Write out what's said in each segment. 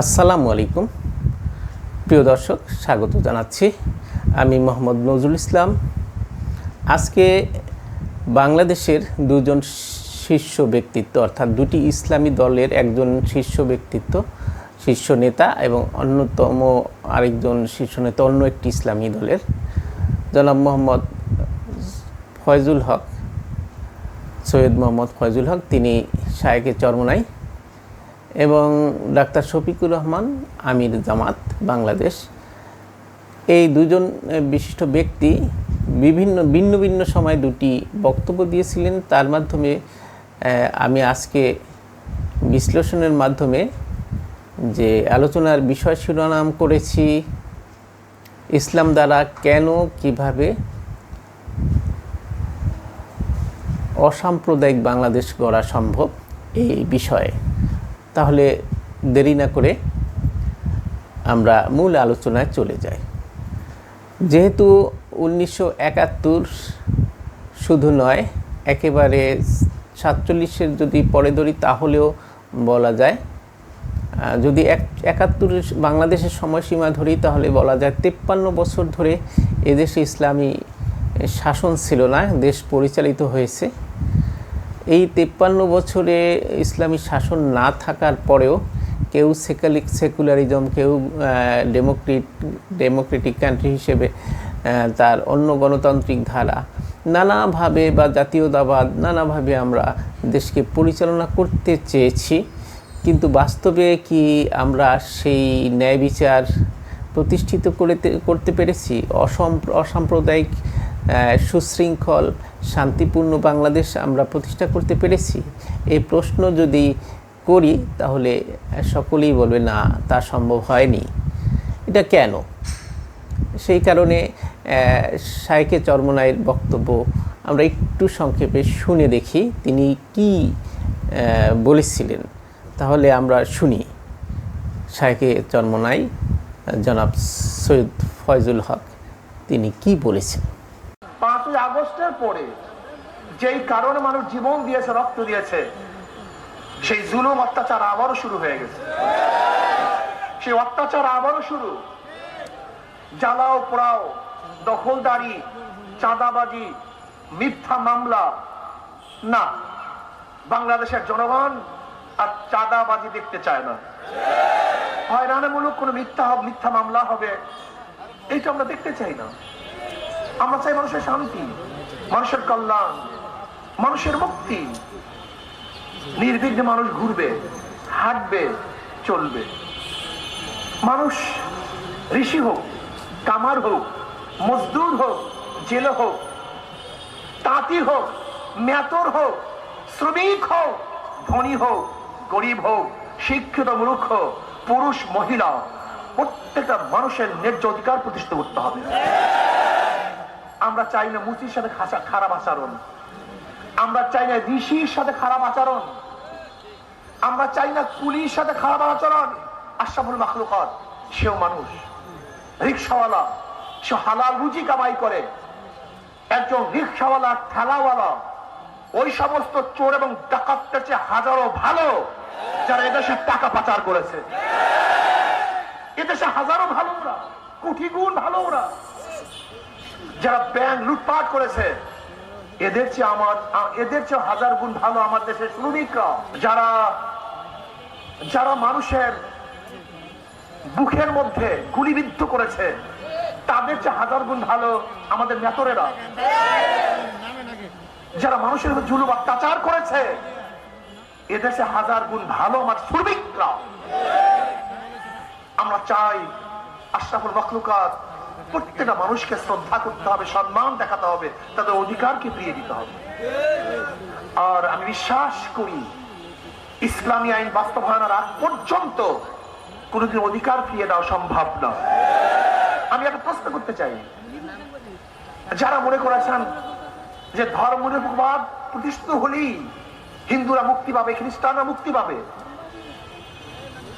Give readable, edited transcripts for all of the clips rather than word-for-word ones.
আসসালামু আলাইকুম প্রিয় দর্শক, স্বাগত জানাচ্ছি। আমি মোহাম্মদ নজরুল ইসলাম। আজকে বাংলাদেশের দুজন শীর্ষ ব্যক্তিত্ব, অর্থাৎ দুটি ইসলামী দলের একজন শীর্ষ ব্যক্তিত্ব, শীর্ষ নেতা এবং অন্যতম আরেকজন শীর্ষ নেতা অন্য একটি ইসলামী দলের, জনাব মোহাম্মদ ফয়জুল হক, সৈয়দ মোহাম্মদ ফয়জুল হক, তিনি শায়েখে চরমোনাই, এবং ডাক্তার শফিকুর রহমান, আমির জামাত বাংলাদেশ। এই দুজন বিশিষ্ট ব্যক্তি ভিন্ন ভিন্ন সময় দুটি বক্তব্য দিয়েছিলেন। তার মাধ্যমে আমি আজকে বিশ্লেষণের মাধ্যমে যে আলোচনার বিষয় শিরোনাম করেছি, ইসলাম দ্বারা কেন কিভাবে অসাম্প্রদায়িক বাংলাদেশ গড়া সম্ভব, এই বিষয়ে। তাহলে দেরি না করে আমরা মূল আলোচনায় চলে যাই। যেহেতু 1971 শুধু নয়, একেবারে 47-এর যদি পরে ধরি তাহলেও বলা যায়, যদি 71-এর বাংলাদেশের সময়সীমা ধরি তাহলে বলা যায় 53 বছর ধরে এদেশে ইসলামী শাসন ছিল না, দেশ পরিচালিত হয়েছে। এই 53 বছরে ইসলামী শাসন না থাকার পরেও কেউ সেকুলারিজম, কেউ ডেমোক্রেটিক কান্ট্রি হিসেবে তার অন্য গণতান্ত্রিক ধারা, নানাভাবে বা জাতীয়তাবাদ, নানাভাবে আমরা দেশকে পরিচালনা করতে চেয়েছি। কিন্তু বাস্তবে কি আমরা সেই ন্যায় বিচার প্রতিষ্ঠিত করতে পেরেছি? অসাম্প্রদায়িক, সুশৃঙ্খল, শান্তিপূর্ণ বাংলাদেশ আমরা প্রতিষ্ঠা করতে পেরেছি? এই প্রশ্ন যদি করি তাহলে সকলেই বলবে না, তা সম্ভব হয়নি। এটা কেন? সেই কারণে শায়েখে চরমোনাইয়ের বক্তব্য আমরা একটু সংক্ষেপে শুনে দেখি তিনি কি বলেছিলেন। তাহলে আমরা শুনি শায়েখে চরমোনাই জনাব সৈয়দ ফয়জুল হক তিনি কি বলেছেন। 5ই আগস্টের পরে যেই কারণে মানুষ জীবন দিয়েছে, রক্ত দিয়েছে, সেই জুলুম অত্যাচার আবারও শুরু হয়ে গেছে। সেই অত্যাচার আবারও শুরু। জ্বালাও পোড়াও, দখলদারি, চাঁদাবাজি, মিথ্যা মামলা। না, বাংলাদেশের জনগণ আর চাঁদাবাজি দেখতে চায় না। হয়রানিমূলক কোনো মিথ্যা মামলা হবে, এইটা আমরা দেখতে চাই না। আমরা চাই মানুষের শান্তি, মানুষের কল্যাণ, মানুষের মুক্তি। নির্বিঘ্নে মানুষ ঘুরবে, হাঁটবে, চলবে। মানুষ ঋষি হোক, কামার হোক, মজদুর হোক, জেলে হোক, তাঁতি হোক, মেতর হোক, শ্রমিক হোক, ধনী হোক, গরিব হোক, শিক্ষিত মূর্খ, পুরুষ মহিলা, প্রত্যেকটা মানুষের ন্যায্য অধিকার প্রতিষ্ঠিত করতে হবে। আমরা চাই না মুসির সাথে খারাপ আচরণ, আমরা চাই না ঋষির সাথে খারাপ আচরণ, আমরা চাই না কুলির সাথে খারাপ আচরণ। আশরাফুল মাখলুকাত সেও মানুষ, রিকশাওয়ালা, সে হালাল রুজি কামাই করে। একজন রিকশাওয়ালা, ঠেলাওয়ালা, ওই সমস্ত চোর এবং ডাকাতদের চেয়ে হাজারো ভালো যারা এদেশে টাকা পাচার করেছে। এদেশে হাজারো ভালো ওরা, কোটি গুণ ভালো ওরা। যারা ব্যাংক লুটপাট করেছে, এদের চেয়ে হাজার গুণ ভালো আমার দেশের শ্রমিকরা। যারা মানুষের বুকের মধ্যে গুলিবিদ্ধ করেছে, তাদের চেয়ে হাজার গুণ ভালো আমাদের নেতরেরা। যারা মানুষের জুলুম অত্যাচার করেছে, এদেশে হাজার গুণ ভালো আমার শ্রমিকরা। আমরা চাই আশরাফুল মাখলুকাত প্রত্যেকটা মানুষকে শ্রদ্ধা করতে হবে, সম্মান দেখাতে হবে, তাদের অধিকারকে ফিরিয়ে দিতে হবে। আর আমি বিশ্বাস করি ইসলামী আইন বাস্তবায়নের আগ পর্যন্ত কোনদিন অধিকার ফিরিয়ে দেওয়া সম্ভব না। আমি একটা প্রশ্ন করতে চাই, যারা মনে করেছেন যে ধর্মনিরপেক্ষবাদ প্রতিষ্ঠিত হলেই হিন্দুরা মুক্তি পাবে, খ্রিস্টানরা মুক্তি পাবে,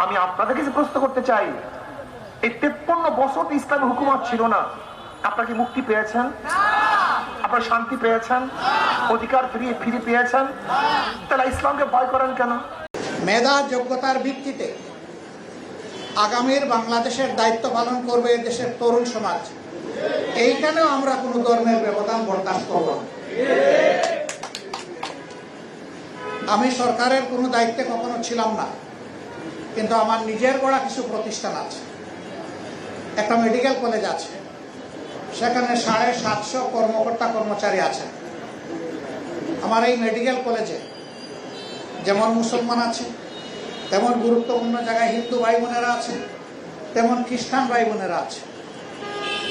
আমি আপনাদের কাছে প্রশ্ন করতে চাই, এই 53 বছর ইসলামী হুকুমত ছিল না, আপনারা কি মুক্তি পেয়েছেন? আপনারা শান্তি পেয়েছেন? অধিকার ফিরে পেয়েছেন? তাহলে ইসলামকে ভয় করেন কেন? মেধা যোগ্যতার ভিত্তিতে আগামীর বাংলাদেশের দায়িত্ব পালন করবে দেশের তরুণ সমাজ। এইখানেও আমরা কোনো ধর্মের ব্যবধান বরদাস্ত করব না। আমি সরকারের কোনো দায়িত্বে কখনো ছিলাম না, কিন্তু আমার নিজের গড়া কিছু প্রতিষ্ঠান আছে। একটা মেডিকেল কলেজ আছে, সেখানে 750 কর্মকর্তা কর্মচারী আছে। আমার এই মেডিকেল কলেজে যেমন মুসলমান আছে, তেমন গুরুত্বপূর্ণ জায়গায় হিন্দু ভাই বোনেরা আছে, তেমন খ্রিস্টান ভাই বোনেরা আছে,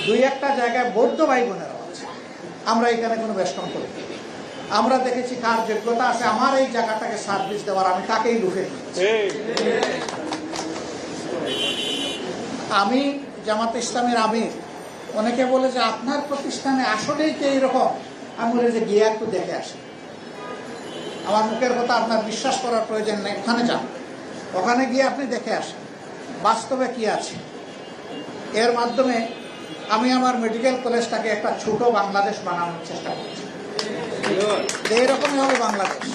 2-1টা জায়গায় বৌদ্ধ ভাই বোনেরা আছে। আমরা এখানে কোনো বেষ্টন করি, আমরা দেখেছি কার যোগ্যতা আছে আমার এই জায়গাটাকে সার্ভিস দেওয়ার, আমি তাকেই লুফে দিয়েছি। আমি জামাতে ইসলামের আমির। অনেকে বলে যে আপনার প্রতিষ্ঠানে আসলেই কি এইরকম? আমি বলে যে গিয়ে একটু দেখে আসি। আমার মুখের কথা আপনার বিশ্বাস করার প্রয়োজন নেই, ওখানে যান, ওখানে গিয়ে আপনি দেখে আসেন বাস্তবে কি আছে। এর মাধ্যমে আমি আমার মেডিকেল কলেজটাকে একটা ছোট বাংলাদেশ বানানোর চেষ্টা করছি। এইরকমই হবে বাংলাদেশ।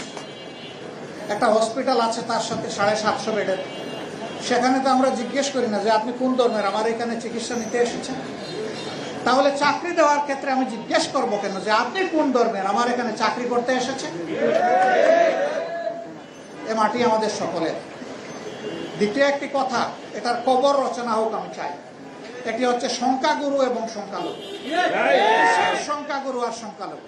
একটা হসপিটাল আছে, তার সাথে 750 বেডের। সেখানে তো আমরা জিজ্ঞেস করি না যে আপনি কোন ধর্মের, আমার এখানে চিকিৎসা নিতে এসেছেন। তাহলে চাকরি দেওয়ার ক্ষেত্রে আমি জিজ্ঞেস করবো কেন যে আপনি কোন ধর্মের, আমার এখানে চাকরি করতে এসেছেন? এ মাটি আমাদের সকলের। দ্বিতীয় একটি কথা, এটার কবর রচনা হোক আমি চাই। এটি হচ্ছে সংখ্যাগুরু এবং সংখ্যালঘু। সংখ্যাগুরু আর সংখ্যালঘু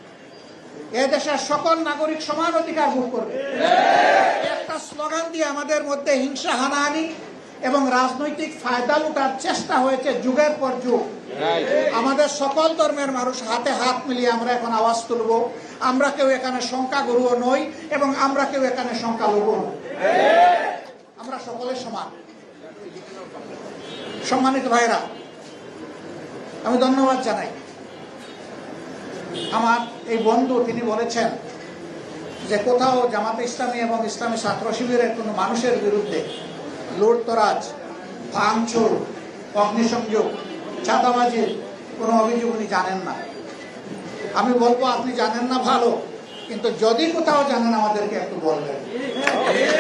এ দেশের সকল নাগরিক সমান অধিকার ভোগ করবে। একটা স্লোগান দিয়ে আমাদের মধ্যে হিংসা, হানাহানি এবং রাজনৈতিক ফায়দা লুটার চেষ্টা হয়েছে যুগের পর যুগ। আমাদের সকল ধর্মের মানুষ হাতে হাত মিলিয়ে আমরা এখন আওয়াজ তুলব, আমরা কেউ এখানে সংখ্যাগুরুও নই এবং আমরা কেউ এখানে সংখ্যালঘু নই, আমরা সকলে সমান। সম্মানিত ভাইরা, আমি ধন্যবাদ জানাই আমার এই বন্ধু, তিনি বলেছেন যে কোথাও জামাতে ইসলামী এবং ইসলামী ছাত্র শিবিরের কোনো মানুষের বিরুদ্ধে লুটতরাজ, ভাঙচুর, অগ্নিসংযোগ, চাঁদাবাজির কোনো অভিযোগ উনি জানেন না। আমি বলবো আপনি জানেন না ভালো, কিন্তু যদি কোথাও জানেন আমাদেরকে একটু বলবেন,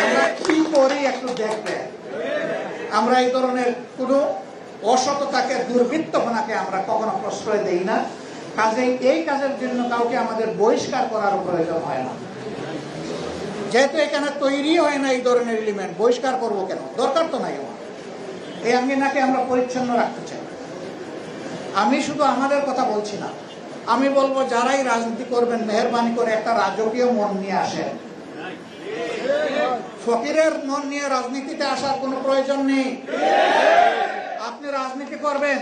আমরা কি করি একটু দেখবেন। আমরা এই ধরনের কোনো অসততাকে, দুর্বৃত্তপনাকে আমরা কখনো প্রশ্রয় দেই না। কাজেই এই কাজের জন্য কাউকে আমাদের বহিষ্কার করার প্রয়োজন হয় না। যেহেতু এখানে তৈরি হয় না এই ধরনের এলিমেন্ট, বহিষ্কার করবো কেন? দরকার তো নাই আমার। এই আঙ্গিনাকে আমরা পরিচ্ছন্ন রাখতে চাই। আমি শুধু আমাদের কথা বলছি না, আমি বলবো যারাই রাজনীতি করবেন মেহেরবানি করে একটা রাজকীয় মন নিয়ে আসেন। ফকিরের মন নিয়ে রাজনীতিতে আসার কোনো প্রয়োজন নেই। আপনি রাজনীতি করবেন,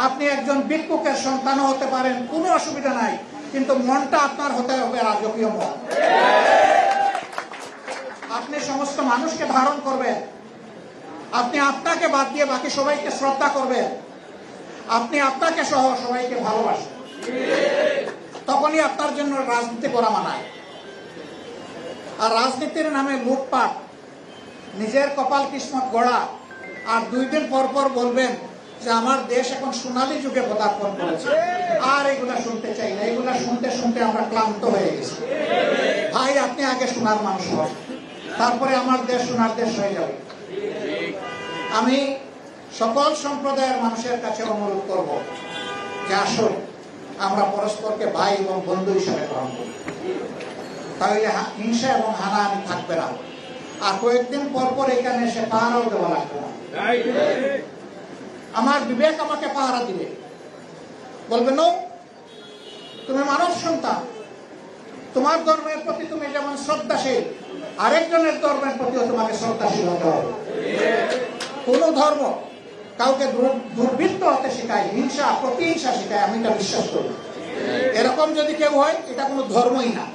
আপনি একজন ভিক্ষুকের সন্তানও হতে পারেন, কোনো অসুবিধা নাই, কিন্তু মনটা আপনার হতে হবে রাজকীয় মন। আপনি সমস্ত মানুষকে ধারণ করবেন, আপনি আপনাকে বাদ দিয়ে বাকি সবাইকে শ্রদ্ধা করবেন, আপনি আপনাকে সহ সবাইকে ভালোবাসেন, তখনই আপনার জন্য রাজনীতি করা মানায়। আর রাজনীতির নামে লুটপাট, নিজের কপাল কিসমত গড়া, আর 2 দিন পর পর বলবেন যে আমার দেশ এখন সোনালী যুগে পদার্পণ করেছে, আর এগুলা শুনতে চাই না। এগুলা শুনতে শুনতে আমরা ক্লান্ত হয়ে গেছি। ভাই, আপনি আগে সোনার মানুষ হন, তারপরে আমার দেশ সোনার দেশ হয়ে যাবে। আমি সকল সম্প্রদায়ের মানুষের কাছে অনুরোধ করব যে আসুন আমরা পরস্পরকে ভাই এবং বন্ধু হিসেবে গ্রহণ করি, তাহলে হিংসা এবং হানাহানি থাকবে না। আর কয়েকদিন পর পর এখানে এসে পাহারাও দেওয়া লাগবে না। আমার বিবেক আমাকে পাহারা দিবে, বলবে নো, তুমি মানব সন্তান, তোমার ধর্মের প্রতি তুমি যেমন শ্রদ্ধাশীল, আরেকজনের ধর্মের প্রতিও তোমাকে শ্রদ্ধাশীল হতে হবে। কোন ধর্ম কাউকে দুর্বৃত্ত হতে শেখায়, হিংসা, প্রতিহিংসা শেখায়, আমি এটা বিশ্বাস করি। এরকম যদি কেউ হয়, এটা কোনো ধর্মই না।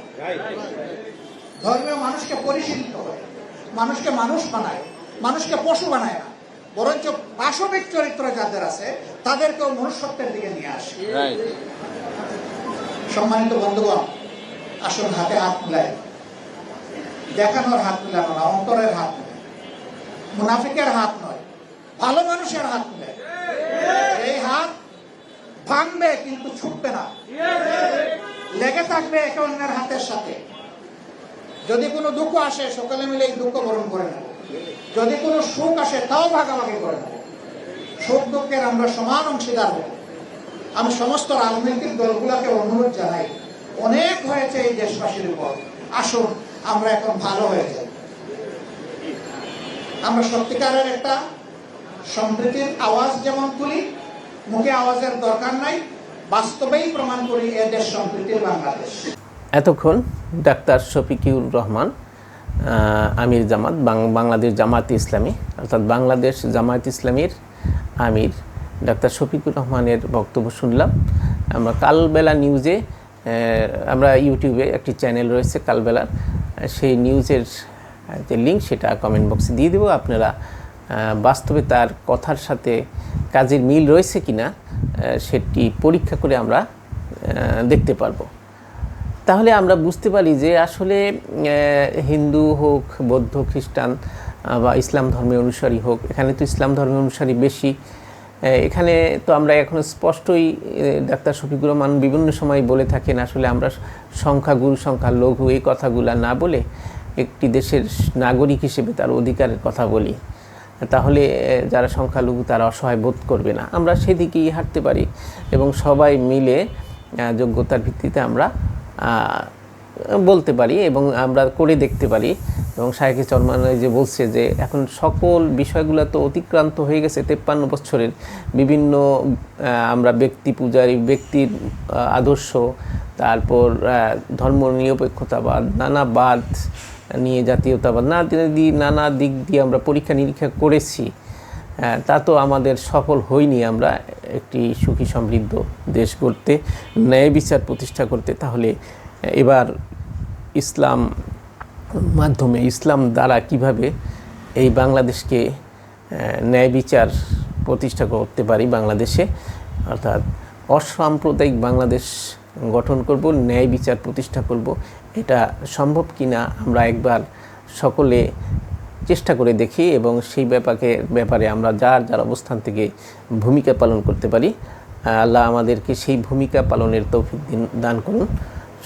ধর্মীয় মানুষকে পরিশীলিত করে, মানুষকে মানুষ বানায়, মানুষকে পশু বানায় না, বরঞ্চ পাশবিক চরিত্র যাদের আছে তাদেরকেও মনুষ্যত্বের দিকে নিয়ে আসে। সম্মানিত বন্ধুগণ, আসুন হাতে হাত মিলাই, দেখানোর হাত মিলানো না, অন্তরের হাত মিলাই, মুনাফিকের হাত নয়, ভালো মানুষের হাত মিলাই। এই হাত ভাঙবে কিন্তু ছুটবে না, লেগে থাকবে একে অন্যের হাতের সাথে। যদি কোনো দুঃখ আসে সকলে মিলে এই দুঃখ বরণ করে নেব, যদি কোনো সুখ আসে তাও ভাগাভাগি করে নেব। সুখ দুঃখের আমরা সমান অংশীদার হব। আমি সমস্ত রাজনৈতিক দলগুলোকে অনুরোধ জানাই, অনেক হয়েছে এই দেশবাসীর উপর, আসুন আমরা এখন ভালো হয়ে যাই। আমরা সত্যিকারের একটা সম্প্রীতির আওয়াজ যেমন তুলি, মুখে আওয়াজের দরকার নাই, বাস্তবেই প্রমাণ করি এ দেশ সম্প্রীতির বাংলাদেশ। এতক্ষণ ডাক্তার শফিকুর রহমান, আমির জামাত, বাংলাদেশ জামায়াতে ইসলামী, অর্থাৎ বাংলাদেশ জামায়াতে ইসলামীর আমির ডাক্তার শফিকুর রহমানের বক্তব্য শুনলাম। আমরা কালবেলা নিউজে, আমরা ইউটিউবে একটি চ্যানেল রয়েছে কালবেলার, সেই নিউজের যে লিঙ্ক সেটা কমেন্ট বক্সে দিয়ে দেবো। আপনারা বাস্তবে তার কথার সাথে কাজের মিল রয়েছে কিনা সেটি পরীক্ষা করে আমরা দেখতে পারবো। তাহলে আমরা বুঝতে পারি যে আসলে হিন্দু হোক, বৌদ্ধ, খ্রিস্টান বা ইসলাম ধর্মের অনুসারী হোক, এখানে তো ইসলাম ধর্মের অনুসারী বেশি। এখানে তো আমরা এখন স্পষ্টই ডাক্তার শফিকুর রহমান বিভিন্ন সময় বলে থাকেন, আসলে আমরা সংখ্যাগুরু সংখ্যালঘু এই কথাগুলো না বলে একটি দেশের নাগরিক হিসেবে তার অধিকারের কথা বলি, তাহলে যারা সংখ্যালঘু তারা অসহায় বোধ করবে না। আমরা সেদিকেই হাঁটতে পারি এবং সবাই মিলে যোগ্যতার ভিত্তিতে আমরা বলতে পারি এবং আমরা করে দেখতে পারি। এবং শায়েখে চরমান যে বলছে যে এখন সকল বিষয়গুলো তো অতিক্রান্ত হয়ে গেছে 53 বছরের, বিভিন্ন আমরা ব্যক্তি পূজারী, ব্যক্তির আদর্শ, তারপর ধর্ম নিরপেক্ষতাবাদ, নানা বাদ নিয়ে জাতীয়তাবাদ, নানা দিক দিয়ে আমরা পরীক্ষা নিরীক্ষা করেছি, তা তো আমাদের সফল হয়নি আমরা একটি সুখী সমৃদ্ধ দেশ গড়তে, ন্যায় বিচার প্রতিষ্ঠা করতে। তাহলে এবার ইসলাম মাধ্যমে, ইসলাম দ্বারা কিভাবে এই বাংলাদেশকে ন্যায় বিচার প্রতিষ্ঠা করতে পারি বাংলাদেশে, অর্থাৎ অসাম্প্রদায়িক বাংলাদেশ গঠন করব, ন্যায় বিচার প্রতিষ্ঠা করব, এটা সম্ভব কিনা আমরা একবার সকলে চেষ্টা করে দেখি এবং সেই ব্যাপারে আমরা যার অবস্থান থেকে ভূমিকা পালন করতে পারি, আল্লাহ আমাদেরকে সেই ভূমিকা পালনের তৌফিক দান করুন।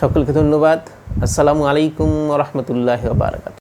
সকলকে ধন্যবাদ। আসসালামু আলাইকুম ওয়া রাহমাতুল্লাহি ওয়া বারাকাতুহু।